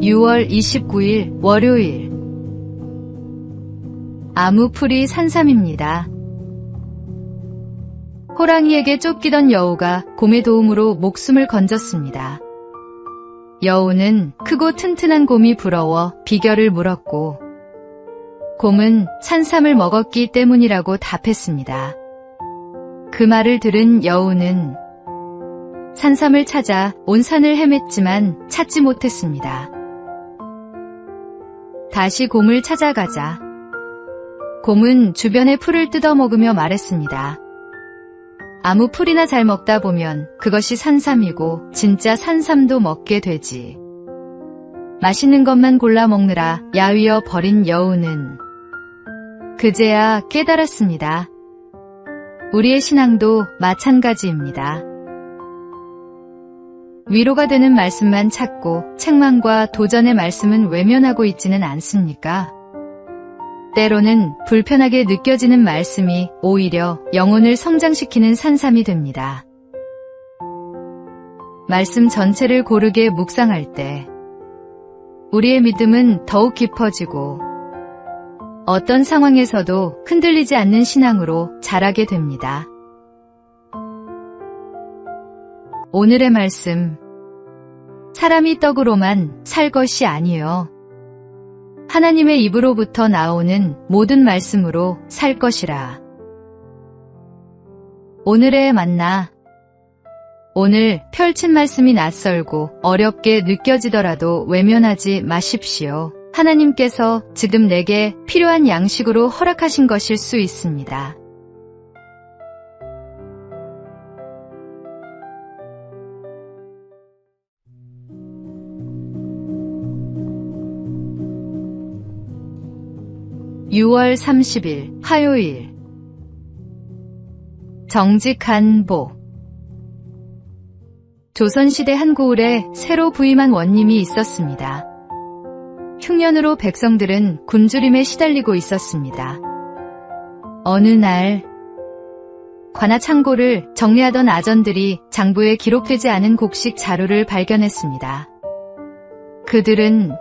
6월 29일 월요일 아무풀이 산삼입니다. 호랑이에게 쫓기던 여우가 곰의 도움으로 목숨을 건졌습니다. 여우는 크고 튼튼한 곰이 부러워 비결을 물었고 곰은 산삼을 먹었기 때문이라고 답했습니다. 그 말을 들은 여우는 산삼을 찾아 온 산을 헤맸지만 찾지 못했습니다. 다시 곰을 찾아가자 곰은 주변의 풀을 뜯어먹으며 말했습니다. 아무 풀이나 잘 먹다 보면 그것이 산삼이고 진짜 산삼도 먹게 되지. 맛있는 것만 골라 먹느라 야위어 버린 여우는 그제야 깨달았습니다. 우리의 신앙도 마찬가지입니다. 위로가 되는 말씀만 찾고 책망과 도전의 말씀은 외면하고 있지는 않습니까? 때로는 불편하게 느껴지는 말씀이 오히려 영혼을 성장시키는 산삼이 됩니다. 말씀 전체를 고르게 묵상할 때 우리의 믿음은 더욱 깊어지고 어떤 상황에서도 흔들리지 않는 신앙으로 자라게 됩니다. 오늘의 말씀, 사람이 떡으로만 살 것이 아니요 하나님의 입으로부터 나오는 모든 말씀으로 살 것이라. 오늘의 만나, 오늘 펼친 말씀이 낯설고 어렵게 느껴지더라도 외면하지 마십시오. 하나님께서 지금 내게 필요한 양식으로 허락하신 것일 수 있습니다. (6월 30일) 화요일 정직한 복. 조선시대 한 고을에 새로 부임한 원님이 있었습니다. 흉년으로 백성들은 굶주림에 시달리고 있었습니다. 어느 날 관아 창고를 정리하던 아전들이 장부에 기록되지 않은 곡식 자료를 발견했습니다. 그들은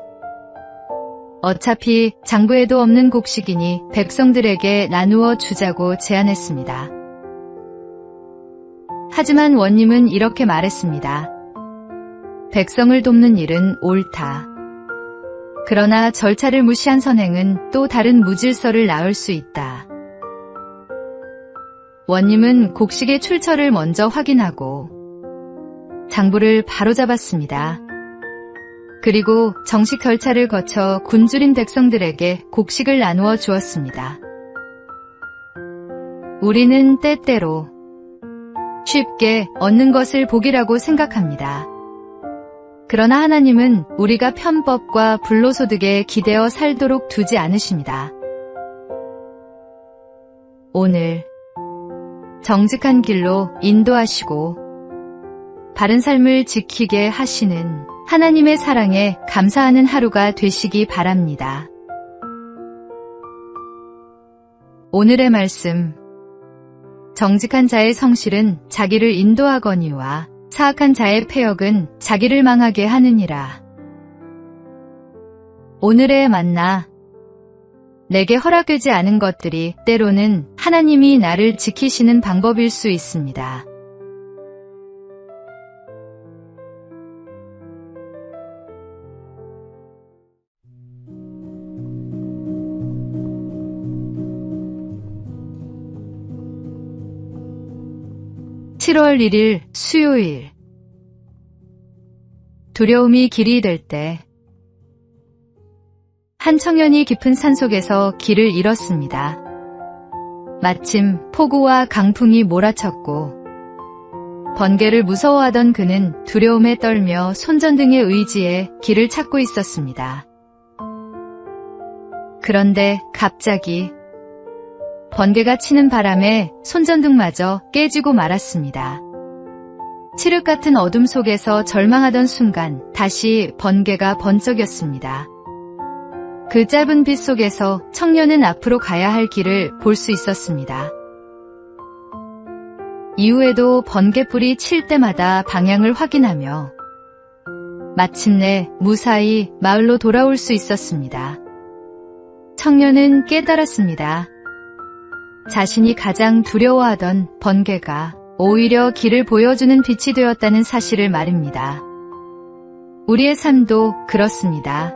어차피 장부에도 없는 곡식이니 백성들에게 나누어 주자고 제안했습니다. 하지만 원님은 이렇게 말했습니다. 백성을 돕는 일은 옳다. 그러나 절차를 무시한 선행은 또 다른 무질서를 낳을 수 있다. 원님은 곡식의 출처를 먼저 확인하고 장부를 바로잡았습니다. 그리고 정식 절차를 거쳐 굶주린 백성들에게 곡식을 나누어 주었습니다. 우리는 때때로 쉽게 얻는 것을 복이라고 생각합니다. 그러나 하나님은 우리가 편법과 불로소득에 기대어 살도록 두지 않으십니다. 오늘 정직한 길로 인도하시고 바른 삶을 지키게 하시는 하나님의 사랑에 감사하는 하루가 되시기 바랍니다. 오늘의 말씀, 정직한 자의 성실은 자기를 인도하거니와 사악한 자의 패역은 자기를 망하게 하느니라. 오늘의 만나, 내게 허락되지 않은 것들이 때로는 하나님이 나를 지키시는 방법일 수 있습니다. (7월 1일) 수요일 두려움이 길이 될 때 한 청년이 깊은 산속에서 길을 잃었습니다. 마침 폭우와 강풍이 몰아쳤고 번개를 무서워하던 그는 두려움에 떨며 손전등의 의지에 길을 찾고 있었습니다. 그런데 갑자기 번개가 치는 바람에 손전등마저 깨지고 말았습니다. 칠흑 같은 어둠 속에서 절망하던 순간 다시 번개가 번쩍였습니다. 그 짧은 빛 속에서 청년은 앞으로 가야 할 길을 볼 수 있었습니다. 이후에도 번개불이 칠 때마다 방향을 확인하며 마침내 무사히 마을로 돌아올 수 있었습니다. 청년은 깨달았습니다. 자신이 가장 두려워하던 번개가 오히려 길을 보여주는 빛이 되었다는 사실을 말입니다. 우리의 삶도 그렇습니다.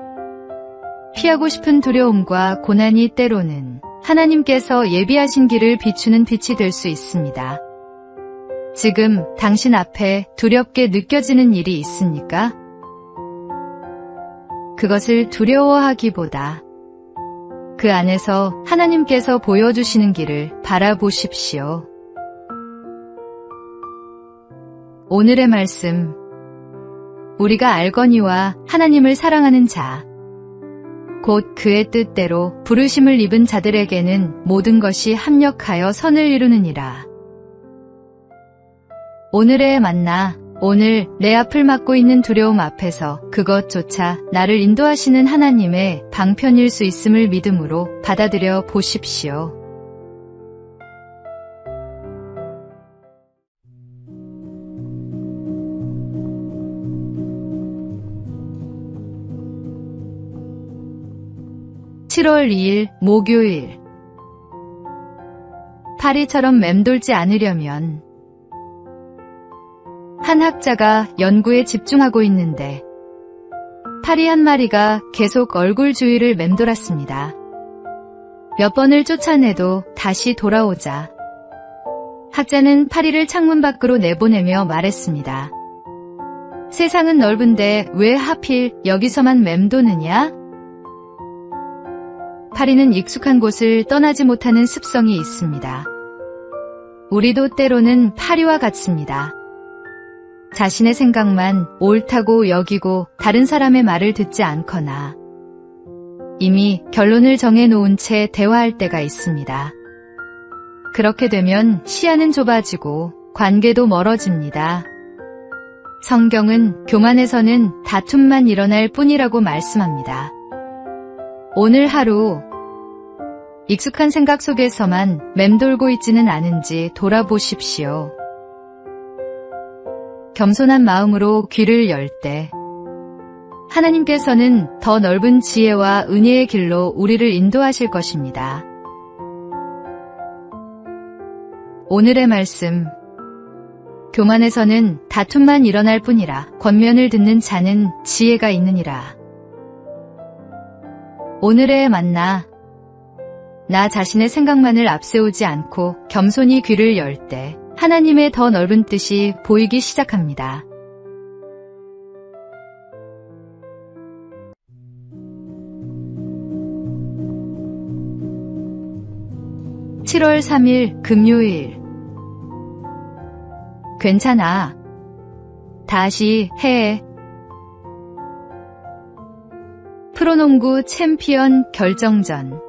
피하고 싶은 두려움과 고난이 때로는 하나님께서 예비하신 길을 비추는 빛이 될 수 있습니다. 지금 당신 앞에 두렵게 느껴지는 일이 있습니까? 그것을 두려워하기보다 그 안에서 하나님께서 보여주시는 길을 바라보십시오. 오늘의 말씀, 우리가 알거니와 하나님을 사랑하는 자, 곧 그의 뜻대로 부르심을 입은 자들에게는 모든 것이 합력하여 선을 이루느니라. 오늘의 만나, 오늘 내 앞을 막고 있는 두려움 앞에서 그것조차 나를 인도하시는 하나님의 방편일 수 있음을 믿음으로 받아들여 보십시오. (7월 2일) 목요일. 파리처럼 맴돌지 않으려면 한 학자가 연구에 집중하고 있는데 파리 한 마리가 계속 얼굴 주위를 맴돌았습니다. 몇 번을 쫓아내도 다시 돌아오자 학자는 파리를 창문 밖으로 내보내며 말했습니다. 세상은 넓은데 왜 하필 여기서만 맴도느냐? 파리는 익숙한 곳을 떠나지 못하는 습성이 있습니다. 우리도 때로는 파리와 같습니다. 자신의 생각만 옳다고 여기고 다른 사람의 말을 듣지 않거나 이미 결론을 정해놓은 채 대화할 때가 있습니다. 그렇게 되면 시야는 좁아지고 관계도 멀어집니다. 성경은 교만에서는 다툼만 일어날 뿐이라고 말씀합니다. 오늘 하루 익숙한 생각 속에서만 맴돌고 있지는 않은지 돌아보십시오. 겸손한 마음으로 귀를 열 때 하나님께서는 더 넓은 지혜와 은혜의 길로 우리를 인도하실 것입니다. 오늘의 말씀, 교만에서는 다툼만 일어날 뿐이라 권면을 듣는 자는 지혜가 있느니라. 오늘의 만나, 나 자신의 생각만을 앞세우지 않고 겸손히 귀를 열 때 하나님의 더 넓은 뜻이 보이기 시작합니다. (7월 3일) 금요일. 괜찮아. 다시 해. 프로농구 챔피언 결정전.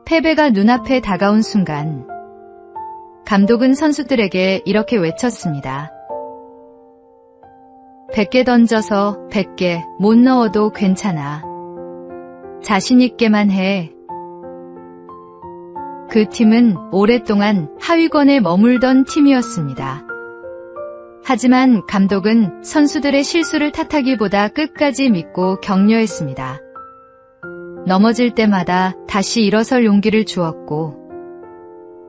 패배가 눈앞에 다가온 순간 감독은 선수들에게 이렇게 외쳤습니다. 100개 던져서 100개 못 넣어도 괜찮아. 자신 있게만 해. 그 팀은 오랫동안 하위권에 머물던 팀이었습니다. 하지만 감독은 선수들의 실수를 탓하기보다 끝까지 믿고 격려했습니다. 넘어질 때마다 다시 일어설 용기를 주었고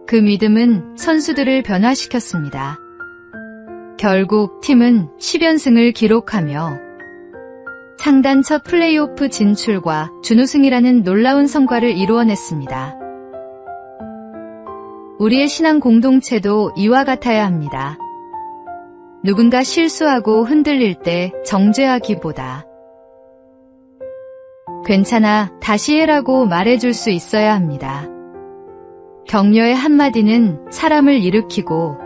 그 믿음은 선수들을 변화시켰습니다. 결국 팀은 10연승을 기록하며 창단 첫 플레이오프 진출과 준우승이라는 놀라운 성과를 이루어냈습니다. 우리의 신앙 공동체도 이와 같아야 합니다. 누군가 실수하고 흔들릴 때 정죄하기보다 괜찮아, 다시 해라고 말해줄 수 있어야 합니다. 격려의 한마디는 사람을 일으키고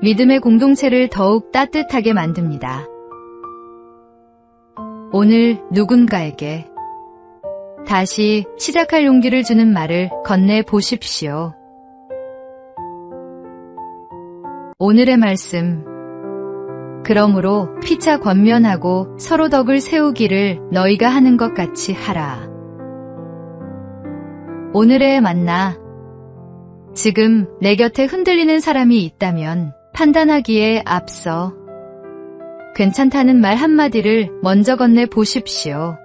믿음의 공동체를 더욱 따뜻하게 만듭니다. 오늘 누군가에게 다시 시작할 용기를 주는 말을 건네보십시오. 오늘의 말씀, 그러므로 피차 권면하고 서로 덕을 세우기를 너희가 하는 것 같이 하라. 오늘의 만나, 지금 내 곁에 흔들리는 사람이 있다면 판단하기에 앞서 괜찮다는 말 한마디를 먼저 건네 보십시오.